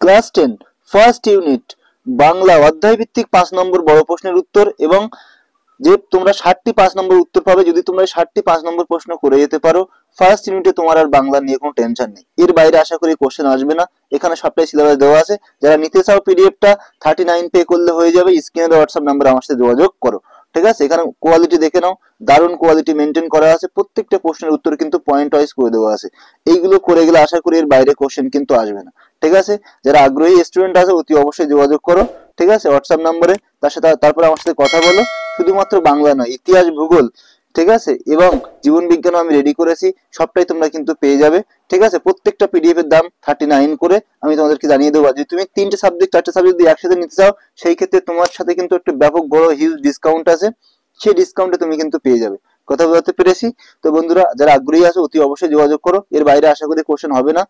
Class 10 first unit Bangla অধ্যায় ভিত্তিক 5 নম্বর বড় প্রশ্নের উত্তর এবং যে তোমরা 60টি 5 নম্বর উত্তর পাবে যদি তোমরা 60টি 5 নম্বর প্রশ্ন করে যেতে পারো ফার্স্ট ইউনিটে তোমার আর বাংলা নিয়ে কোনো টেনশন নেই। এর বাইরে আশা করি কোশ্চেন আসবে না। এখানে সবটাই সিলেবাস দেওয়া আছে। যারা নিতে চাও পিডিএফটা 39 পে করলে হয়ে যাবে। স্ক্রিনে দেওয়া হোয়াটসঅ্যাপ নাম্বারে আমার সাথে যোগাযোগ করো। ঠিক আছে, এখানে কোয়ালিটি দেখে নাও, দারুণ কোয়ালিটি মেনটেন করা আছে। প্রত্যেকটা প্রশ্নের উত্তর কিন্তু পয়েন্ট ওয়াইজ করে দেওয়া আছে। এইগুলো করে গেলে আশা করি এর বাইরে কোশ্চেন কিন্তু আসবে না। ঠিক আছে, যারা আগ্রহী স্টুডেন্ট আছে অতি অবশ্যই যোগাযোগ করো। ঠিক আছে, হোয়াটসঅ্যাপ নাম্বারে তার সাথে তারপরে আমার সাথে কথা বলো। শুধুমাত্র বাংলা নয়, ইতিহাস, ভূগোল, ঠিক আছে, এবং জীবন বিজ্ঞানও আমি রেডি করেছি। সবটাই তোমরা কিন্তু পেয়ে যাবে। ঠিক আছে, প্রত্যেকটা পিডিএফ এর দাম 39 করে আমি তোমাদেরকে জানিয়ে দেবো। যদি তুমি 3টে সাবজেক্ট 4টে সাবজেক্ট যদি একসাথে নিতে চাও সেই ক্ষেত্রে তোমার সাথে কিন্তু একটা ব্যাপক বড় হিউজ ডিসকাউন্ট আছে। সেই ডিসকাউন্টে তুমি কিন্তু পেয়ে যাবে। কথা বলতে পেরেছি? তো বন্ধুরা যারা আগ্রহী আছে অতি অবশ্যই যোগাযোগ করো। এর বাইরে আশা করি কোশ্চেন হবে না।